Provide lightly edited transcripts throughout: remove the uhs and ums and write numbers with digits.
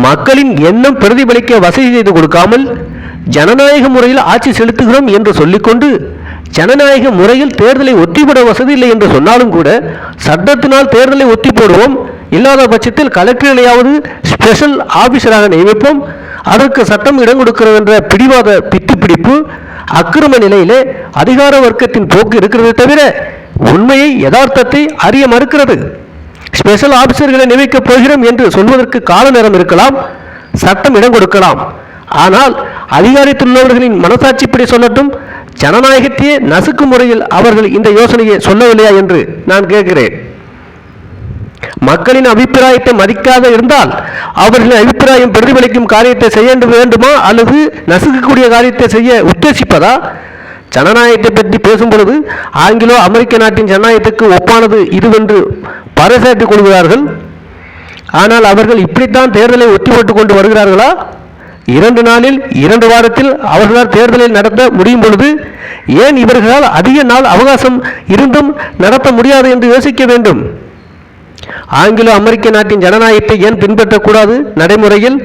மக்களின் எண்ணம் பிரதிபலிக்க வசதி செய்து கொடுக்காமல் ஜனநாயக முறையில் ஆட்சி செலுத்துகிறோம் என்று சொல்லிக்கொண்டு ஜனநாயக முறையில் தேர்தலை ஒத்திப்போட வசதி இல்லை என்று சொன்னாலும் கூட சட்டத்தினால் தேர்தலை ஒத்தி போடுவோம், இல்லாத பட்சத்தில் கலெக்டர்களையாவது ஸ்பெஷல் ஆபீசராக நியமிப்போம், அதற்கு சட்டம் இடம் கொடுக்கிறது என்ற பிடிவாத பிடிப்பு அக்கிரம நிலையிலே அதிகார வர்க்கத்தின் போக்கு இருக்கிறது தவிர உண்மையை யதார்த்தத்தை அறிய மறுக்கிறது. ஸ்பெஷல் ஆபீசர்களை நியமிக்கப் போகிறோம் என்று சொல்வதற்கு கால நேரம் இருக்கலாம், சட்டம் இடம் கொடுக்கலாம். ஆனால் அதிகாரத்தில் உள்ளவர்களின் மனசாட்சிப்படி சொல்லட்டும், ஜனநாயகத்தையே நசுக்கும் முறையில் அவர்கள் இந்த யோசனையை சொல்லவில்லையா என்று நான் கேட்கிறேன். மக்களின் அபிப்பிராயத்தை மதிக்காத இருந்தால் அவர்களின் அபிப்பிராயம் பிரதிபலிக்கும் காரியத்தை செய்ய வேண்டுமா அல்லது நசுக்கக்கூடிய காரியத்தை செய்ய உத்தேசிப்பதா? ஜனநாயகத்தை பற்றி பேசும் பொழுது ஆங்கிலோ அமெரிக்க நாட்டின் ஜனநாயகத்துக்கு ஒப்பானது இதுவென்று பறைசாற்றிக் கொள்கிறார்கள். ஆனால் அவர்கள் இப்படித்தான் தேர்தலை ஒத்தி போட்டுக் கொண்டு வருகிறார்களா? 2 நாளில் 2 வாரத்தில் அவர்களால் தேர்தலை நடத்த முடியும் பொழுது ஏன் இவர்களால் அதிக நாள் அவகாசம் இருந்தும் நடத்த முடியாது என்று யோசிக்க வேண்டும். ஆங்கிலோ அமெரிக்க நாட்டின் ஜனநாயகத்தை ஏன் பின்பற்றக்கூடாது? நடைமுறையில்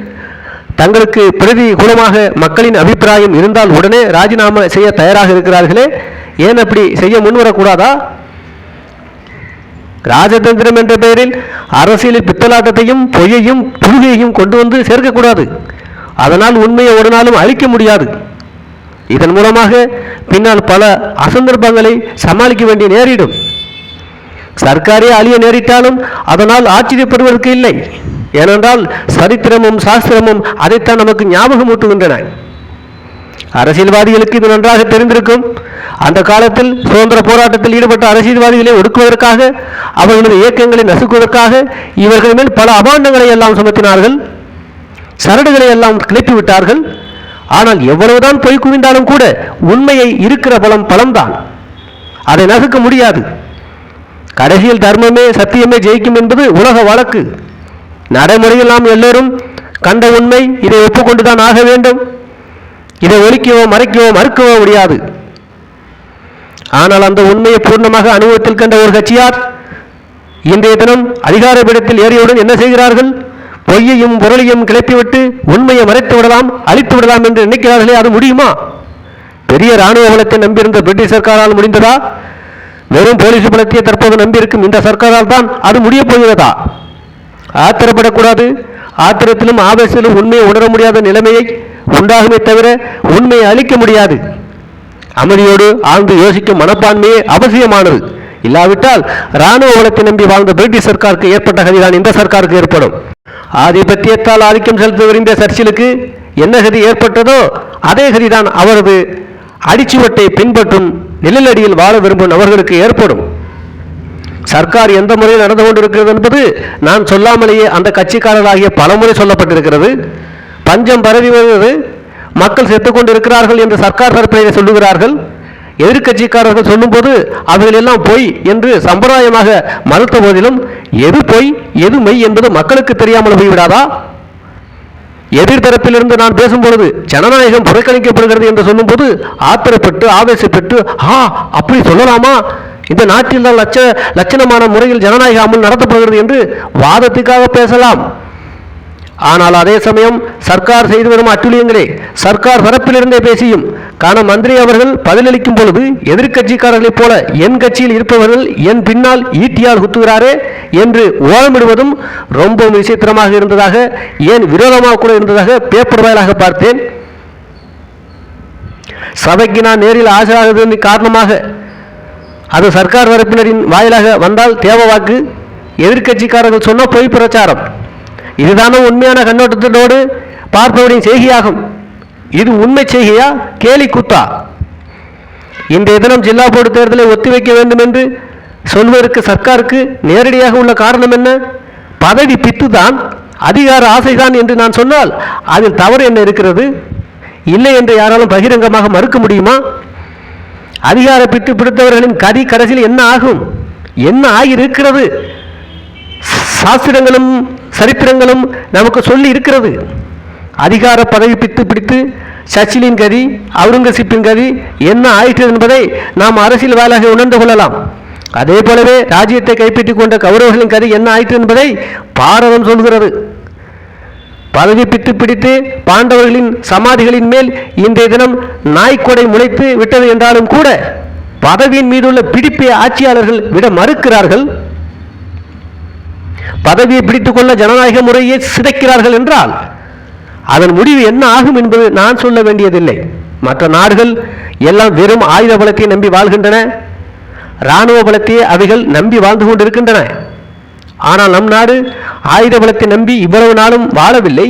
தங்களுக்கு பிரதிகூலமாக மக்களின் அபிப்பிராயம் இருந்தால் உடனே ராஜினாமா செய்ய தயாராக இருக்கிறார்களே, ஏன் அப்படி செய்ய முன்வரக்கூடாதா? ராஜதந்திரம் என்ற பெயரில் அரசியலில் பித்தலாட்டத்தையும் பொய்யையும் புழுகையையும் கொண்டு வந்து சேர்க்கக்கூடாது. அதனால் உண்மையை ஒரு நாளும் அழிக்க முடியாது. இதன் மூலமாக பின்னால் பல அசந்தர்ப்பங்களை சமாளிக்க வேண்டிய நேரிடும். சர்க்காரே அழிய நேரிட்டாலும் அதனால் ஆச்சரியப்படுவதற்கு இல்லை. ஏனென்றால் சரித்திரமும் சாஸ்திரமும் அதைத்தான் நமக்கு ஞாபகம் ஊட்டுகின்றன. அரசியல்வாதிகளுக்கு இது நன்றாக தெரிந்திருக்கும். அந்த காலத்தில் சுதந்திர போராட்டத்தில் ஈடுபட்ட அரசியல்வாதிகளை ஒடுக்குவதற்காக, அவர்களது இயக்கங்களை நசுக்குவதற்காக இவர்கள் மேல் பல அபாண்டங்களை எல்லாம் சுமத்தினார்கள், சரடுகளை எல்லாம் கிளப்பிவிட்டார்கள். ஆனால் எவ்வளவுதான் பொய் குவிந்தாலும் கூட உண்மையை இருக்கிற பலம்தான், அதை நசுக்க முடியாது. கடைசியில் தர்மமே சத்தியமே ஜெயிக்கும் என்பது உலக வழக்கு. நடைமுறையில் நாம் எல்லோரும் கண்ட உண்மை, இதை ஒப்புக்கொண்டுதான் ஆக வேண்டும். இதை ஒழிக்கவோ மறைக்கவோ மறுக்கவோ முடியாது. ஆனால் அந்த உண்மையை பூர்ணமாக அனுபவத்தில் கண்ட ஒரு கட்சியார் இன்றைய தினம் அதிகார பீடத்தில் ஏறியவுடன் என்ன செய்கிறார்கள்? பொய்யையும் பொருளையும் கிளப்பிவிட்டு உண்மையை மறைத்து விடலாம், அழித்து விடலாம் என்று நினைக்கிறார்களே, அது முடியுமா? பெரிய இராணுவ பலத்தை நம்பியிருந்த பிரிட்டிஷ் சர்க்காரால் முடிந்ததா? வெறும் போலீஸ் பலத்தையே தற்போது நம்பியிருக்கும் இந்த சர்க்காரால் தான் அது முடிய போகிறதா? ஆத்திரப்படக்கூடாது. ஆத்திரத்திலும் ஆவேசத்திலும் உண்மையை உணர முடியாத நிலைமையை உண்டாகுமே தவிர உண்மையை அழிக்க முடியாது. அமைதியோடு ஆழ்ந்து யோசிக்கும் மனப்பான்மையே அவசியமானது. இல்லாவிட்டால் இராணுவ பலத்தை நம்பி வாழ்ந்த பிரிட்டிஷ் சர்க்காருக்கு ஏற்பட்ட கதிதான் இந்த சர்க்காருக்கு ஏற்படும். ஆதிபத்தியத்தால் ஆதிக்கம் செலுத்த விரும்பிய சர்ச்சிலுக்கு என்ன கதி ஏற்பட்டதோ அதே கதிதான் அவரது அடிச்சுவட்டை பின்பற்றும் நிழலடியில் வாழ விரும்பும் நபர்களுக்கு ஏற்படும். சர்க்கார் எந்த முறையில் நடந்து கொண்டிருக்கிறது என்பது நான் சொல்லாமலேயே அந்த கட்சிக்காரர்களாகிய பலமுறை சொல்லப்பட்டிருக்கிறது. பஞ்சம் பரவி வருகிறது, மக்கள் செத்துக் கொண்டு இருக்கிறார்கள் என்று சர்க்கார் தரப்பிலே சொல்லுகிறார்கள். எதிர்கட்சிக்காரர்கள் சொல்லும்போது அவைகள் எல்லாம் பொய் என்று சம்பிரதாயமாக மறுத்த போதிலும் எது பொய் எது மெய் என்பது மக்களுக்கு தெரியாமல் போய்விடாதா? எதிர்தரப்பிலிருந்து நான் பேசும்பொழுது ஜனநாயகம் புறக்கணிக்கப்படுகிறது என்று சொல்லும்போது ஆத்திரப்பட்டு ஆவேசப்பட்டு அப்படி சொல்லலாமா, இந்த நாட்டில் தான் லட்சணமான முறையில் ஜனநாயக அமல் நடத்தப்படுகிறது என்று வாதத்துக்காக பேசலாம். ஆனால் அதே சமயம் சர்க்கார் செய்து வரும் அட்டுழியங்களே சர்க்கார் தரப்பிலிருந்தே பேசியும் காண மந்திரி அவர்கள் பதிலளிக்கும் பொழுது எதிர்கட்சிக்காரர்களைப் போல என் கட்சியில் இருப்பவர்கள் என் பின்னால் ஈட்டியால் குத்துகிறாரே என்று ஓலமிடுவதும் ரொம்ப விசித்திரமாக இருந்ததாக, ஏன் விரோதமாக கூட இருந்ததாக பேப்பர் வாயிலாக பார்த்தேன். சபைக்கு நான் நேரில் ஆஜராகுவதன் காரணமாக அது சர்க்கார் தரப்பினரின் வாயிலாக வந்தால் தேவ வாக்கு, எதிர்கட்சிக்காரர்கள் சொன்ன பொய் பிரச்சாரம். இதுதானே உண்மையான கண்ணோட்டத்தோடு பார்ப்பவரின் செய்கையாகும். இது உண்மை செய்கையா கேலி கூத்தா? இன்றைய தினம் ஜில்லா போர்டு தேர்தலை ஒத்திவைக்க வேண்டும் என்று சொல்வதற்கு சர்க்காருக்கு நேரடியாக உள்ள காரணம் என்ன? பதவி பித்துதான், அதிகார ஆசைதான் என்று நான் சொன்னால் அதில் தவறு என்ன இருக்கிறது? இல்லை என்று யாராலும் பகிரங்கமாக மறுக்க முடியுமா? அதிகார பித்து பிடித்தவர்களின் கதி கடைசியில் என்ன ஆகும்? என்ன ஆகியிருக்கிறது? சாஸ்திரங்களும் சரித்திரங்களும் நமக்கு சொல்லி இருக்கிறது. அதிகார பதவி பித்து பிடித்து சர்ச்சிலின் கதி, அவுரங்கசீப்பின் கதி என்ன ஆயிற்று என்பதை நாம் அரசியல் வாயிலாக உணர்ந்து கொள்ளலாம். அதே போலவே ராஜ்யத்தை கைப்பற்றிக் கொண்ட கௌரவர்களின் கதி என்ன ஆயிற்று என்பதை பாரதம் சொல்கிறது. பதவி பிடித்து பாண்டவர்களின் சமாதிகளின் மேல் இன்றைய தினம் நாய்க்கொடை முளைத்து விட்டது என்றாலும் கூட பதவியின் மீதுள்ள பிடிப்பை ஆட்சியாளர்கள் விட மறுக்கிறார்கள். பதவியை பிடித்துக் கொள்ள ஜனநாயக முறையை சிதைக்கிறார்கள் என்றால் அதன் முடிவு என்ன ஆகும் என்பது நான் சொல்ல வேண்டியதில்லை. மற்ற நாடுகள் எல்லாம் வெறும் ஆயுத பலத்தை நம்பி வாழ்கின்றன, இராணுவ பலத்தையே அவைகள் நம்பி வாழ்ந்து கொண்டிருக்கின்றன. ஆனால் நம் நாடு ஆயுத பலத்தை நம்பி இவ்வளவு நாளும் வாழவில்லை.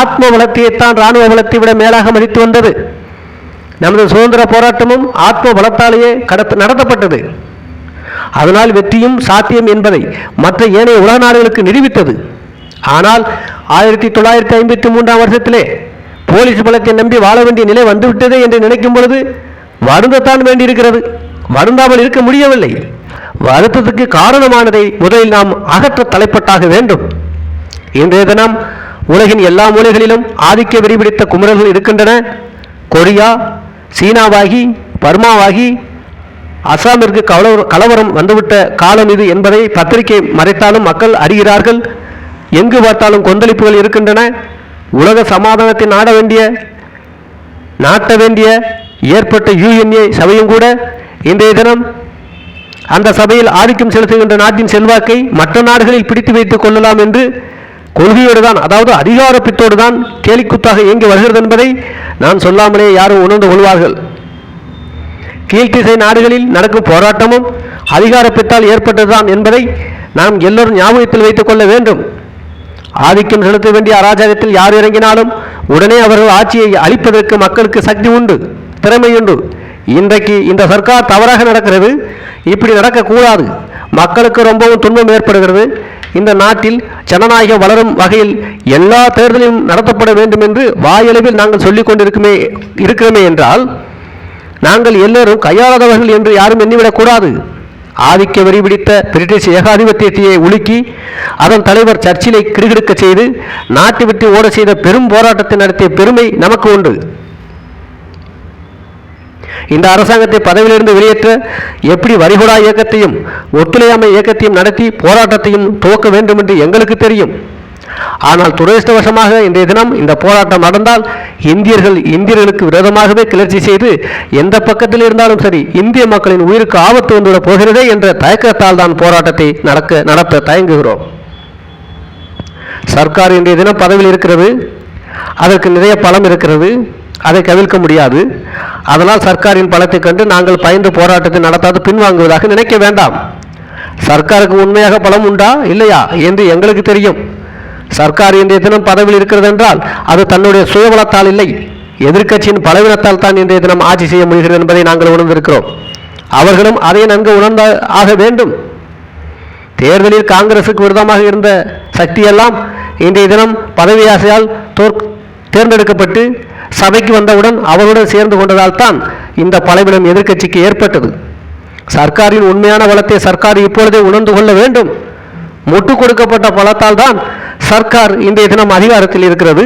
ஆத்ம பலத்தையேத்தான் இராணுவ பலத்தை விட மேலாக மதித்து வந்தது. நமது சுதந்திர போராட்டமும் ஆத்ம பலத்தாலேயே நடத்தப்பட்டது. அதனால் வெற்றியும் சாத்தியம் என்பதை மற்ற ஏனைய உலக நாடுகளுக்கு நிரூபித்தது. ஆனால் 1953 வருஷத்திலே போலீஸ் பலத்தை நம்பி வாழ வேண்டிய நிலை வந்துவிட்டதே என்று நினைக்கும் பொழுது வருந்தத்தான் வேண்டியிருக்கிறது. வருந்தாமல் இருக்க முடியவில்லை. வருத்தத்துக்கு காரணமானதை முதலில் நாம் அகற்ற தலைப்பட்டாக வேண்டும். இன்றைய தினம் உலகின் எல்லா மூலைகளிலும் ஆதிக்க வெறிபிடித்த குமரர்கள் இருக்கின்றன. கொரியா, சீனாவாகி, பர்மாவாகி, அசாமிற்கு கலவரம் வந்துவிட்ட காலம் இது என்பதை பத்திரிகை மறைத்தாலும் மக்கள் அறிகிறார்கள். எங்கு பார்த்தாலும் கொந்தளிப்புகள் இருக்கின்றன. உலக சமாதானத்தை நாட்ட வேண்டிய ஏற்பட்ட யுஎன்ஏ சபையும் கூட இன்றைய தினம் அந்த சபையில் ஆதிக்கம் செலுத்துகின்ற நாட்டின் செல்வாக்கை மற்ற நாடுகளில் பிடித்து வைத்துக் கொள்ளலாம் என்று கொள்கையோடு தான், அதாவது அதிகாரப்பித்தோடு தான் கேலிக்குத்தாக இயங்கி வருகிறது என்பதை நான் சொல்லாமலே யாரும் உணர்ந்து கொள்வார்கள். கீழ்த்திசை நாடுகளில் நடக்கும் போராட்டமும் அதிகாரப்பித்தால் ஏற்பட்டதுதான் என்பதை நாம் எல்லோரும் ஞாபகத்தில் வைத்துக் கொள்ள வேண்டும். ஆதிக்கம் செலுத்த வேண்டிய அராஜகத்தில் யார் இறங்கினாலும் உடனே அவர்கள் ஆட்சியை அளிப்பதற்கு மக்களுக்கு சக்தி உண்டு, திறமை உண்டு. இன்றைக்கு இந்த சர்க்கார் தவறாக நடக்கிறது. இப்படி நடக்கக்கூடாது. மக்களுக்கு ரொம்பவும் துன்பம் ஏற்படுகிறது. இந்த நாட்டில் ஜனநாயகம் வளரும் வகையில் எல்லா தேர்தலும் நடத்தப்பட வேண்டும் என்று வாயளவில் நாங்கள் சொல்லிக் கொண்டிருக்கிறோமே என்றால் நாங்கள் எல்லோரும் கையாளாதவர்கள் என்று யாரும் எண்ணிவிடக்கூடாது. ஆதிக்க வெறி பிடித்த பிரிட்டிஷ் ஏகாதிபத்தியத்தையே உலுக்கி அதன் தலைவர் சர்ச்சிலை கிடுகிடுக்க செய்து நாட்டை விட்டு ஓட செய்த பெரும் போராட்டத்தை நடத்திய பெருமை நமக்கு உண்டு. இந்த அரசாங்கத்தை பதவியிலிருந்து வெளியேற்ற எப்படி வரிகுடா இயக்கத்தையும் ஒத்துழையாமை இயக்கத்தையும் நடத்தி போராட்டத்தையும் துவக்க வேண்டும் என்று எங்களுக்கு தெரியும். ஆனால் துரதிர்ஷ்டவசமாக இன்றைய தினம் இந்த போராட்டம் நடந்தால் இந்தியர்களுக்கு விரோதமாகவே கிளர்ச்சி செய்து எந்த பக்கத்தில் இருந்தாலும் சரி இந்திய மக்களின் உயிருக்கு ஆபத்து வந்துவிடப் போகிறதே என்ற தயக்கத்தால் தான் போராட்டத்தை நடத்த தயங்குகிறோம். சர்க்கார் இன்றைய தினம் பதவியில் இருக்கிறது. அதற்கு நிறைய பலம் இருக்கிறது. அதை கவிழ்க்க முடியாது. அதனால் சர்க்காரின் பலத்தை கண்டு நாங்கள் பயந்து போராட்டத்தை நடத்தாது பின்வாங்குவதாக நினைக்க வேண்டாம். சர்க்காருக்கு உண்மையாக பலம் உண்டா இல்லையா என்று எங்களுக்கு தெரியும். சர்க்கார் இன்றைய தினம் பதவியில் இருக்கிறது என்றால் அது தன்னுடைய சுயபலத்தால் இல்லை, எதிர்க்கட்சியின் பலவீனத்தால் தான் இன்றைய தினம் ஆட்சி செய்ய முடிகிறது என்பதை நாங்கள் உணர்ந்திருக்கிறோம். அவர்களும் அதை நன்கு உணர்ந்த ஆக வேண்டும். தேர்தலில் காங்கிரசுக்கு விரோதமாக இருந்த சக்தியெல்லாம் இன்றைய தினம் பதவி ஆசையால் தேர்ந்தெடுக்கப்பட்டு சபைக்கு வந்தவுடன் அவருடன் சேர்ந்து கொண்டதால் தான் இந்த பலவீனம் எதிர்க்கட்சிக்கு ஏற்பட்டது. சர்க்காரின் உண்மையான பலத்தை சர்க்கார் இப்பொழுதே உணர்ந்து கொள்ள வேண்டும். முட்டு கொடுக்கப்பட்ட பலத்தால் தான் சர்க்கார் இன்றைய தினம் அதிகாரத்தில் இருக்கிறது.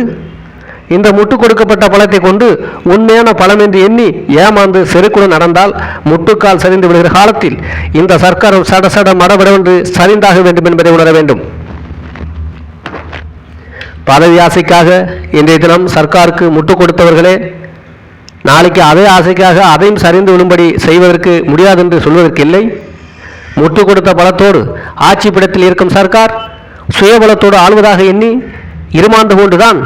இந்த முட்டு கொடுக்கப்பட்ட பலத்தை கொண்டு உண்மையான பலம் என்று எண்ணி ஏமாந்து செருக்குடன் நடந்தால் முட்டுக்கால் சரிந்து விடுகிற காலத்தில் இந்த சர்க்காரும் சட மடபடவென்று சரிந்தாக வேண்டும் என்பதை உணர வேண்டும். பதவி ஆசைக்காக இன்றைய தினம் சர்க்காருக்கு முட்டு கொடுத்தவர்களே நாளைக்கு அதே ஆசைக்காக அதையும் சரிந்து விழும்படி செய்வதற்கு முடியாது என்று சொல்வதற்கு இல்லை. முட்டு கொடுத்த பலத்தோடு ஆட்சி பிடத்தில் இருக்கும் சர்க்கார் சுயபலத்தோடு ஆள்வதாக எண்ணி இருமாந்து கொண்டுதான்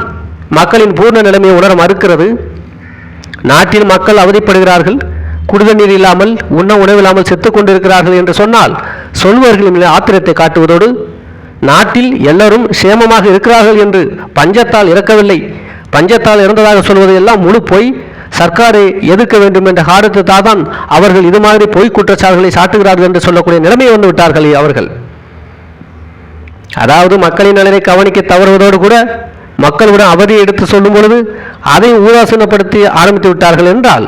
மக்களின் பூர்ண நிலைமையை உணர மறுக்கிறது. நாட்டில் மக்கள் அவதிப்படுகிறார்கள், குடிதண்ணீர் இல்லாமல் உண்ண உணவில்லாமல் செத்துக் கொண்டிருக்கிறார்கள் என்று சொன்னால் சொல்வர்களின் ஆத்திரத்தை காட்டுவதோடு நாட்டில் எல்லோரும் சேமமாக இருக்கிறார்கள் என்று பஞ்சத்தால் இறக்கவில்லை, பஞ்சத்தால் இறந்ததாக சொல்வது எல்லாம் முழு பொய், சர்க்காரை எதிர்க்க வேண்டும் என்ற காரணத்தால் தான் அவர்கள் இது மாதிரி பொய் குற்றச்சாட்டுகளை சாட்டுகிறார்கள் என்று சொல்லக்கூடிய நிலைமை வந்து விட்டார்கள் அவர்கள். அதாவது மக்களின் நலனை கவனிக்க தவறுவதோடு கூட மக்களுடன் அவதியை எடுத்து சொல்லும் பொழுது அதை ஊதாசீனப்படுத்தி ஆரம்பித்து விட்டார்கள் என்றால்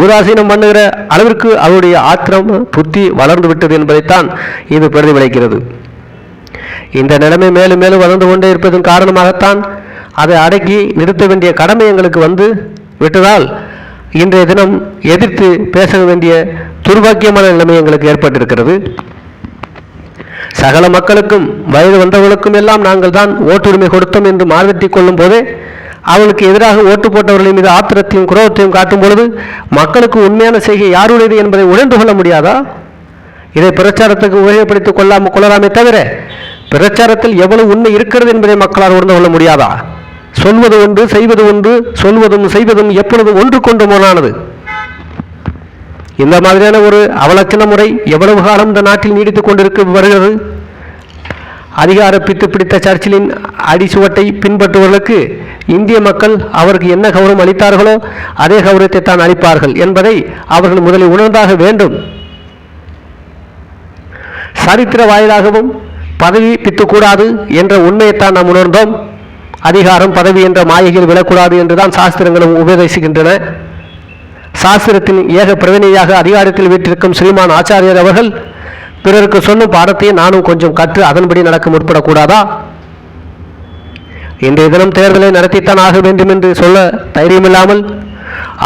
ஊதாசீனம் பண்ணுகிற அளவிற்கு அவருடைய ஆத்திரம் புத்தி வளர்ந்து விட்டது என்பதைத்தான் இது பிரதிபலிக்கிறது. இந்த நிலைமை மேலும் மேலும் வளர்ந்து கொண்டே இருப்பதன் காரணமாகத்தான் அதை அடக்கி நிறுத்த வேண்டிய கடமை எங்களுக்கு வந்து விட்டதால் இன்றைய தினம் எதிர்த்து பேச வேண்டிய துர்பாக்கியமான நிலைமை எங்களுக்கு ஏற்பட்டிருக்கிறது. சகல மக்களுக்கும் வயது வந்தவர்களுக்கும் எல்லாம் நாங்கள் தான் ஓட்டுரிமை கொடுத்தோம் என்று மாறுதட்டி கொள்ளும் போதே அவளுக்கு எதிராக ஓட்டு போட்டவர்களின் மீது ஆத்திரத்தையும் குரோதத்தையும் காட்டும் பொழுது மக்களுக்கு உண்மையான செய்கை யாருடையது என்பதை உணர்ந்து கொள்ள முடியாதா? இதை பிரச்சாரத்துக்கு உபயோகப்படுத்திக் கொள்ளலாமே தவிர பிரச்சாரத்தில் எவ்வளவு உண்மை இருக்கிறது என்பதை மக்களால் உணர்ந்து கொள்ள முடியாதா? சொல்வது ஒன்று, செய்வது ஒன்று, சொல்வதும் செய்வதும் எப்பொழுதும் ஒன்று கொண்டு முரணானது. இந்த மாதிரியான ஒரு அவலட்சண முறை எவ்வளவு காலம் இந்த நாட்டில் நீடித்துக் கொண்டிருக்க வருகிறது? அதிகார பித்து பிடித்த சர்ச்சிலின் அடிச்சுவட்டை பின்பற்றுவர்களுக்கு இந்திய மக்கள் அவருக்கு என்ன கௌரவம் அளித்தார்களோ அதே கௌரவத்தை தான் அளிப்பார்கள் என்பதை அவர்கள் முதலில் உணர்ந்தாக வேண்டும். சரித்திர வாயிலாகவும் பதவி பித்துக்கூடாது என்ற உண்மையைத்தான் நாம் உணர்ந்தோம். அதிகாரம் பதவி என்ற மாயையில் விழக்கூடாது என்றுதான் சாஸ்திரங்களும் உபதேசிக்கின்றன. சாஸ்திரத்தின் ஏக பிரதிநிதியாக அதிகாரத்தில் வீட்டிருக்கும் ஸ்ரீமான் ஆச்சாரியர் அவர்கள் பிறருக்கு சொல்லும் பாடத்தை நானும் கொஞ்சம் கற்று அதன்படி நடக்க முற்படக்கூடாதா? இன்றைய தினம் தேர்தலை நடத்தித்தான் ஆக வேண்டும் என்று சொல்ல தைரியமில்லாமல்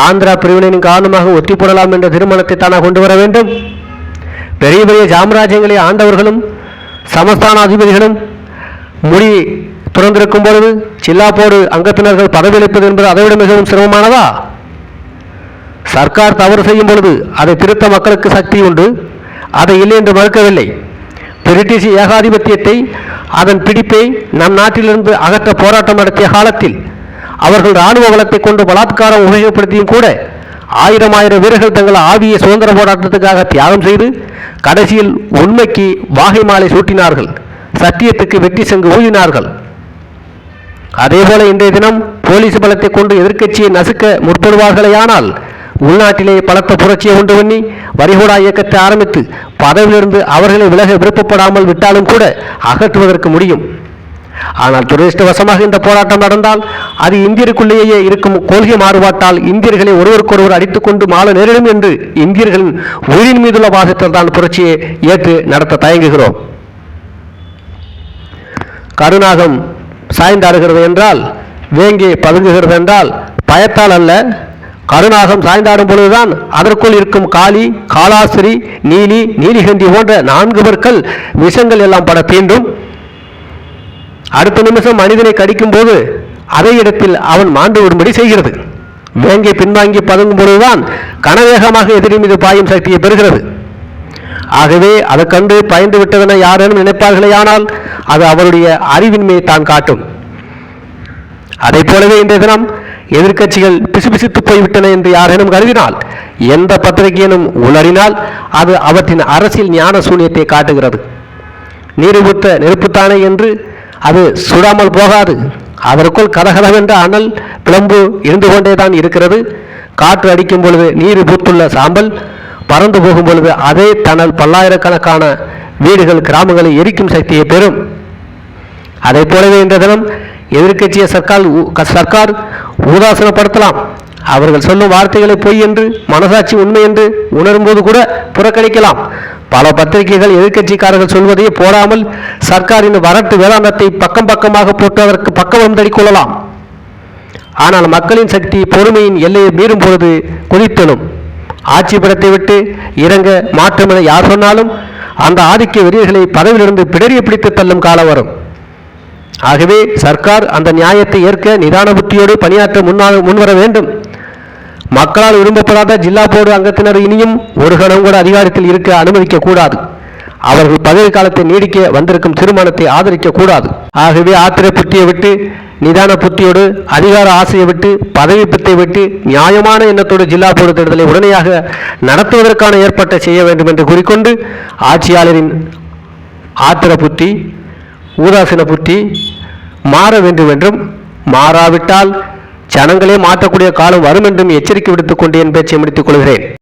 ஆந்திரா பிரிவினையின் காரணமாக ஒத்தி போடலாம் என்ற தீர்மானத்தை தானா கொண்டு வர வேண்டும்? பெரிய பெரிய சாம்ராஜ்யங்களை ஆண்டவர்களும் சமஸ்தான அதிபதிகளும் முடி துறந்திருக்கும் பொழுது சில்லாப்போடு அங்கத்தினர்கள் பதவியளிப்பது என்பது அதைவிட மிகவும் சிரமமானதா? சர்க்கார் தவறு செய்யும் பொழுது அதை திருத்த மக்களுக்கு சக்தி உண்டு, அதை இல்லை என்று மறுக்கவில்லை. பிரிட்டிஷ் ஏகாதிபத்தியத்தை அதன் பிடிப்பை நம் நாட்டிலிருந்து அகற்ற போராட்டம் நடத்திய காலத்தில் அவர்கள் இராணுவ பலத்தை கொண்டு பலாத்காரம் உபயோகப்படுத்தியும் கூட ஆயிரம் வீரர்கள் தங்கள் ஆவிய சுதந்திர போராட்டத்துக்காக தியாகம் செய்து கடைசியில் உண்மைக்கு வாகை மாலை சூட்டினார்கள், சத்தியத்துக்கு வெற்றி சங்கு ஊதினார்கள். அதேபோல இன்றைய தினம் போலீஸ் பலத்தை கொண்டு எதிர்க்கட்சியை நசுக்க முற்படுவார்களேயானால் உள்நாட்டிலே பலத்த புரட்சியை உண்டு பண்ணி வரிகோடா இயக்கத்தை ஆரம்பித்து பதவியிலிருந்து அவர்களை விலக விருப்பப்படாமல் விட்டாலும் கூட அகற்றுவதற்கு முடியும். ஆனால் துரதிருஷ்டவசமாக இந்த போராட்டம் நடந்தால் அது இந்தியருக்குள்ளேயே இருக்கும் கொள்கை மாறுபாட்டால் இந்தியர்களை ஒருவருக்கொருவர் அடித்துக்கொண்டு மாற நேரிடும் என்று இந்தியர்களின் உயிரின் மீதுள்ள வாசத்தில் தான் புரட்சியை ஏற்று நடத்த தயங்குகிறோம். கருநாகம் சாய்ந்தாடுகிறது என்றால், வேங்கை பதுங்குகிறது என்றால் பயத்தால் அல்ல, கருநாகம் சாய்ந்தாடும் பொழுதுதான் அதற்குள் இருக்கும் காளி, காலாஸ்திரி, நீலி, நீலிகண்டி போன்ற 4 பற்கள் விஷங்கள் எல்லாம் பட தீண்டும். அடுத்த நிமிஷம் மனிதனை கடிக்கும் போது அதே இடத்தில் அவன் மாண்டு விடும்படி செய்கிறது. வேங்கை பின்வாங்கி பதுங்கும் பொழுதுதான் கனவேகமாக எதிரி மீது பாயும் சக்தியை பெறுகிறது. ஆகவே அதை கண்டு பயந்து விட்டதென யாரேனும் நினைப்பார்களேயானால் அது அவருடைய அறிவின்மையை தான் காட்டும். அதை போலவே இன்றைய தினம் எதிர்க்கட்சிகள் பிசுபிசுத்து போய்விட்டன என்று யாரேனும் கருதினால், எந்த பத்திரிகையினும் உளறினால் அது அவற்றின் அரசியல் ஞான சூன்யத்தை காட்டுகிறது. நீருபுத்த நெருப்புத்தானே என்று அது சுடாமல் போகாது. அதற்குள் கதகதவென்ற அனல் பிளம்பு இருந்து கொண்டேதான் இருக்கிறது. காற்று அடிக்கும் பொழுது நீர் பூத்துள்ள சாம்பல் பறந்து போகும் பொழுது அதே தணல் பல்லாயிரக்கணக்கான வீடுகள், கிராமங்களை எரிக்கும் சக்தியை பெறும். அதை போலவே இந்த தினம் எதிர்க்கட்சியை சர்க்கார் உதாசனப்படுத்தலாம். அவர்கள் சொல்லும் வார்த்தைகளை பொய் என்று, மனசாட்சி உண்மை என்று உணரும்போது கூட புறக்கணிக்கலாம். பல பத்திரிகைகள் எதிர்க்கட்சிக்காரர்கள் சொல்வதையே போடாமல் சர்க்காரின் வரட்டு வேதாந்தத்தை பக்கம் பக்கமாக போட்டு அதற்கு பக்கவம் தடிக்கொள்ளலாம். ஆனால் மக்களின் சக்தி பொறுமையின் எல்லையை மீறும் பொழுது கொதித்தலும். ஆட்சி படத்தை விட்டு இறங்க மாற்றம் என யார் சொன்னாலும் அந்த ஆதிக்க வெறியர்களை பதவியிலிருந்து பிடரிய பிடித்து தள்ளும் காலம் வரும். ஆகவே சர்க்கார் அந்த நியாயத்தை ஏற்க நிதான புத்தியோடு பணியாற்ற முன்வர வேண்டும். மக்களால் விரும்பப்படாத ஜில்லா போர்டு அங்கத்தினர் இனியும் ஒரு கணம் கூட அதிகாரத்தில் இருக்க அனுமதிக்க கூடாது. அவர்கள் பதவி காலத்தை நீடிக்க வந்திருக்கும் தீர்மானத்தை ஆதரிக்க கூடாது. ஆகவே ஆத்திர புத்தியை விட்டு நிதான புத்தியோடு, அதிகார ஆசையை விட்டு, பதவி பித்தை விட்டு நியாயமான எண்ணத்தோடு ஜில்லா போர்டு தேர்தலை உடனடியாக நடத்துவதற்கான ஏற்பாட்டை செய்ய வேண்டும் என்று கூறிக்கொண்டு, ஆட்சியாளரின் ஆத்திர புத்தி, ஊதாசீன புத்தி மாற வேண்டும் என்றும், மாறாவிட்டால் ஜனங்களே மாற்றக்கூடிய காலம் வரும் என்றும் எச்சரிக்கை விடுத்துக் கொண்டு என் பேச்சை முடித்துக் கொள்கிறேன்.